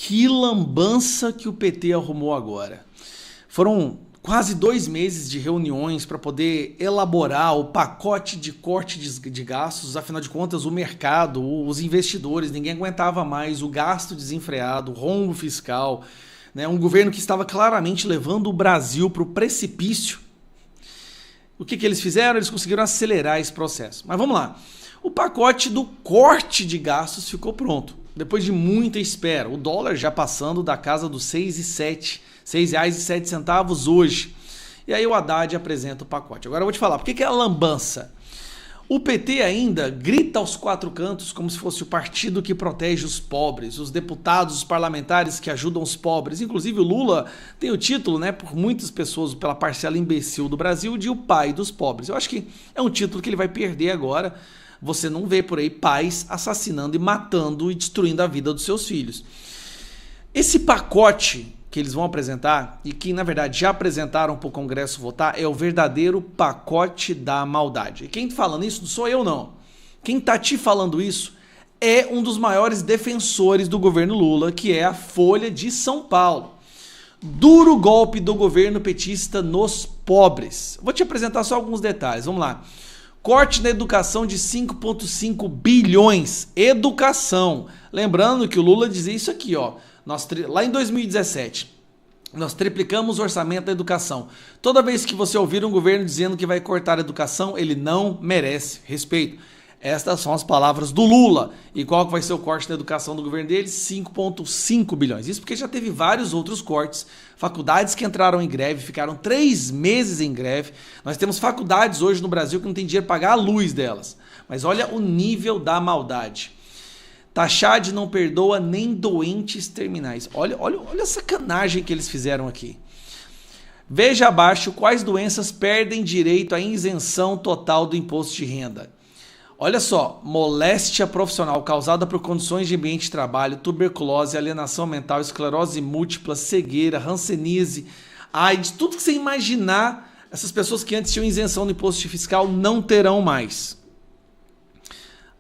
Que lambança que o PT arrumou agora. Foram quase 2 meses de reuniões para poder elaborar o pacote de corte de gastos. Afinal de contas, o mercado, os investidores, ninguém aguentava mais o gasto desenfreado, o rombo fiscal, né? Um governo que estava claramente levando o Brasil para o precipício. O que eles fizeram? Eles conseguiram acelerar esse processo. Mas vamos lá. O pacote do corte de gastos ficou pronto. Depois de muita espera, o dólar já passando da casa dos R$ 6,07 hoje. E aí o Haddad apresenta o pacote. Agora eu vou te falar, por que é a lambança? O PT ainda grita aos 4 cantos como se fosse o partido que protege os pobres, os deputados, os parlamentares que ajudam os pobres. Inclusive o Lula tem o título, né, por muitas pessoas, pela parcela imbecil do Brasil, de o pai dos pobres. Eu acho que é um título que ele vai perder agora. Você não vê por aí pais assassinando e matando e destruindo a vida dos seus filhos. Esse pacote que eles vão apresentar, e que na verdade já apresentaram para o Congresso votar, é o verdadeiro pacote da maldade. E quem está falando isso não sou eu não. Quem está te falando isso é um dos maiores defensores do governo Lula, que é a Folha de São Paulo. Duro golpe do governo petista nos pobres. Vou te apresentar só alguns detalhes, vamos lá. Corte na educação de 5,5 bilhões. Educação. Lembrando que o Lula dizia isso aqui, ó. Lá em 2017, nós triplicamos o orçamento da educação. Toda vez que você ouvir um governo dizendo que vai cortar a educação, ele não merece respeito. Estas são as palavras do Lula. E qual que vai ser o corte da educação do governo dele? 5,5 bilhões. Isso porque já teve vários outros cortes. Faculdades que entraram em greve, ficaram 3 meses em greve. Nós temos faculdades hoje no Brasil que não tem dinheiro para pagar a luz delas. Mas olha o nível da maldade. Taxade não perdoa nem doentes terminais. Olha a sacanagem que eles fizeram aqui. Veja abaixo quais doenças perdem direito à isenção total do imposto de renda. Olha só, moléstia profissional causada por condições de ambiente de trabalho, tuberculose, alienação mental, esclerose múltipla, cegueira, hanseníase, AIDS, tudo que você imaginar, essas pessoas que antes tinham isenção do imposto fiscal não terão mais.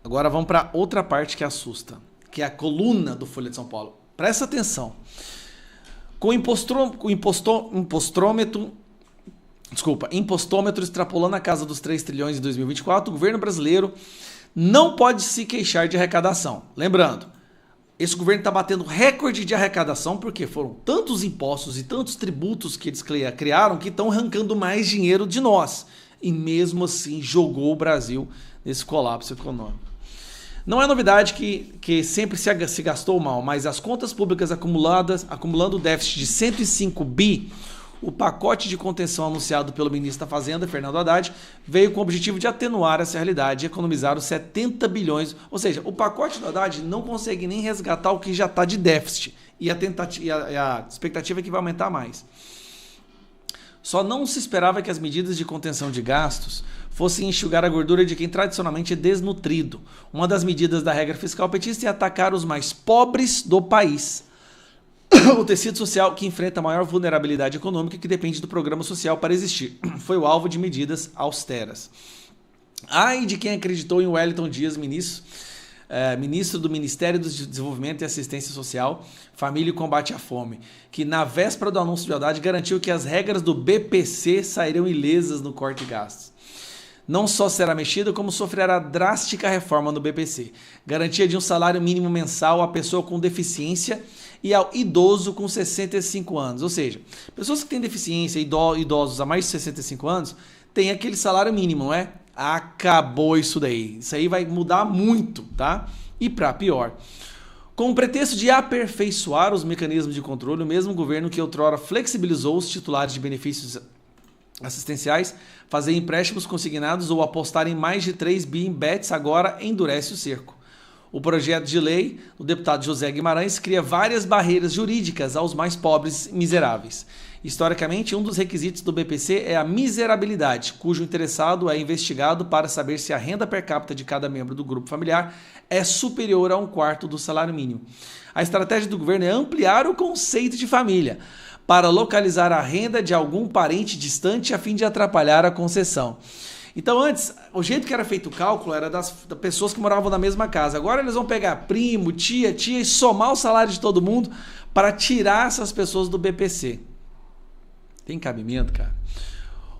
Agora vamos para outra parte que assusta, que é a coluna do Folha de São Paulo. Presta atenção. Com o impostômetro extrapolando a casa dos 3 trilhões em 2024, o governo brasileiro não pode se queixar de arrecadação. Lembrando, esse governo está batendo recorde de arrecadação porque foram tantos impostos e tantos tributos que eles criaram que estão arrancando mais dinheiro de nós. E mesmo assim jogou o Brasil nesse colapso econômico. Não é novidade que sempre se gastou mal, mas as contas públicas acumulando déficit de 105 bi, o pacote de contenção anunciado pelo ministro da Fazenda, Fernando Haddad, veio com o objetivo de atenuar essa realidade e economizar os 70 bilhões. Ou seja, o pacote do Haddad não consegue nem resgatar o que já está de déficit. E a expectativa é que vai aumentar mais. Só não se esperava que as medidas de contenção de gastos fossem enxugar a gordura de quem tradicionalmente é desnutrido. Uma das medidas da regra fiscal petista é atacar os mais pobres do país. O tecido social que enfrenta a maior vulnerabilidade econômica que depende do programa social para existir. Foi o alvo de medidas austeras. Ai de quem acreditou em Wellington Dias, ministro do Ministério do Desenvolvimento e Assistência Social, Família e Combate à Fome, que na véspera do anúncio de Haddad garantiu que as regras do BPC sairiam ilesas no corte de gastos. Não só será mexido, como sofrerá drástica reforma no BPC. Garantia de um salário mínimo mensal à pessoa com deficiência e ao idoso com 65 anos. Ou seja, pessoas que têm deficiência, idosos a mais de 65 anos, têm aquele salário mínimo, não é? Acabou isso daí. Isso aí vai mudar muito, tá? E para pior. Com o pretexto de aperfeiçoar os mecanismos de controle, o mesmo governo que outrora flexibilizou os titulares de benefícios assistenciais, fazer empréstimos consignados ou apostar em mais de 3 bi em bets, agora endurece o cerco. O projeto de lei do deputado José Guimarães cria várias barreiras jurídicas aos mais pobres e miseráveis. Historicamente, um dos requisitos do BPC é a miserabilidade, cujo interessado é investigado para saber se a renda per capita de cada membro do grupo familiar é superior a 1/4 do salário mínimo. A estratégia do governo é ampliar o conceito de família, para localizar a renda de algum parente distante a fim de atrapalhar a concessão. Então antes, o jeito que era feito o cálculo era das pessoas que moravam na mesma casa. Agora eles vão pegar primo, tia e somar o salário de todo mundo para tirar essas pessoas do BPC. Tem cabimento, cara?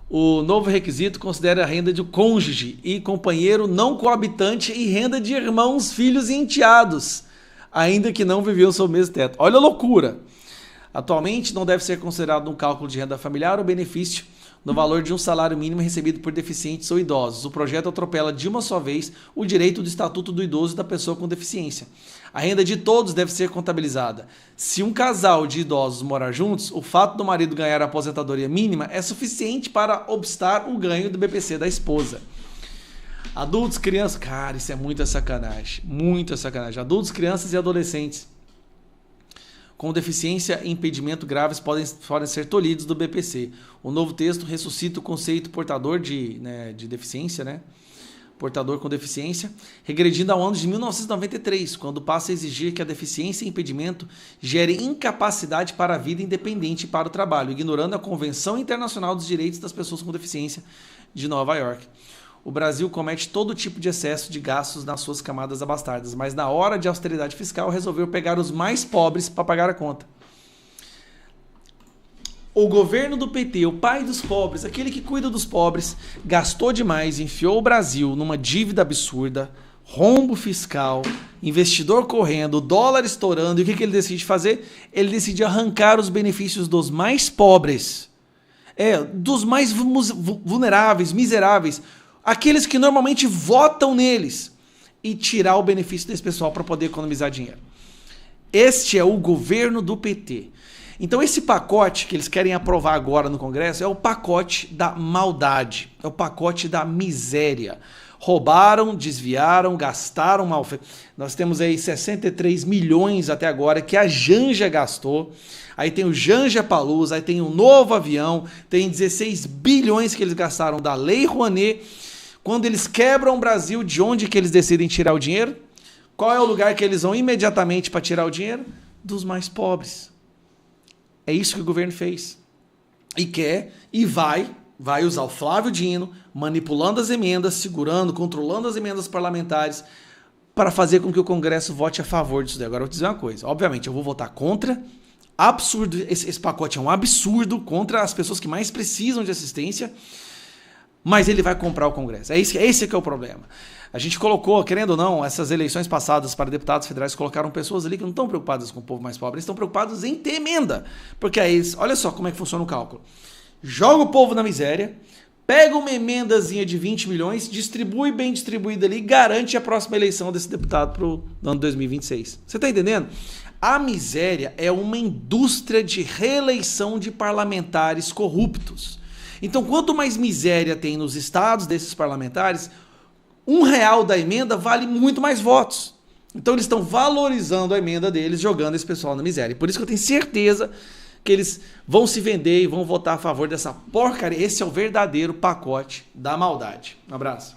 O novo requisito considera a renda de cônjuge e companheiro não coabitante e renda de irmãos, filhos e enteados, ainda que não viviam sob o mesmo teto. Olha a loucura! Atualmente não deve ser considerado no cálculo de renda familiar o benefício no valor de um salário mínimo recebido por deficientes ou idosos. O projeto atropela de uma só vez o direito do Estatuto do Idoso e da pessoa com deficiência. A renda de todos deve ser contabilizada. Se um casal de idosos morar juntos, o fato do marido ganhar a aposentadoria mínima é suficiente para obstar o ganho do BPC da esposa. Adultos, crianças... Cara, isso é muita sacanagem. Muita sacanagem. Adultos, crianças e adolescentes com deficiência e impedimento graves podem ser tolhidos do BPC. O novo texto ressuscita o conceito portador de deficiência, né? Portador com deficiência, regredindo ao ano de 1993, quando passa a exigir que a deficiência e impedimento gere incapacidade para a vida independente e para o trabalho, ignorando a Convenção Internacional dos Direitos das Pessoas com Deficiência de Nova York. O Brasil comete todo tipo de excesso de gastos nas suas camadas abastadas, mas na hora de austeridade fiscal resolveu pegar os mais pobres para pagar a conta. O governo do PT, o pai dos pobres, aquele que cuida dos pobres, gastou demais, enfiou o Brasil numa dívida absurda, rombo fiscal, investidor correndo, dólar estourando, e o que ele decide fazer? Ele decide arrancar os benefícios dos mais pobres, dos mais vulneráveis, miseráveis, aqueles que normalmente votam neles, e tirar o benefício desse pessoal para poder economizar dinheiro. Este é o governo do PT. Então esse pacote que eles querem aprovar agora no Congresso é o pacote da maldade, é o pacote da miséria. Roubaram, desviaram, gastaram mal feito. Nós temos aí 63 milhões até agora que a Janja gastou. Aí tem o Janja Palusa, aí tem um novo avião, tem 16 bilhões que eles gastaram da Lei Rouanet. Quando eles quebram o Brasil, de onde que eles decidem tirar o dinheiro? Qual é o lugar que eles vão imediatamente para tirar o dinheiro? Dos mais pobres. É isso que o governo fez. E quer, e vai usar o Flávio Dino, manipulando as emendas, segurando, controlando as emendas parlamentares, para fazer com que o Congresso vote a favor disso daí. Agora eu vou dizer uma coisa. Obviamente, eu vou votar contra. Absurdo. Esse pacote é um absurdo contra as pessoas que mais precisam de assistência. Mas ele vai comprar o Congresso. Esse que é o problema. A gente colocou, querendo ou não, essas eleições passadas para deputados federais colocaram pessoas ali que não estão preocupadas com o povo mais pobre, eles estão preocupados em ter emenda. Porque aí, olha só como é que funciona o cálculo. Joga o povo na miséria, pega uma emendazinha de 20 milhões, distribui bem distribuída ali, garante a próxima eleição desse deputado para o ano 2026. Você está entendendo? A miséria é uma indústria de reeleição de parlamentares corruptos. Então, quanto mais miséria tem nos estados desses parlamentares, R$1 da emenda vale muito mais votos. Então, eles estão valorizando a emenda deles, jogando esse pessoal na miséria. Por isso que eu tenho certeza que eles vão se vender e vão votar a favor dessa porcaria. Esse é o verdadeiro pacote da maldade. Um abraço.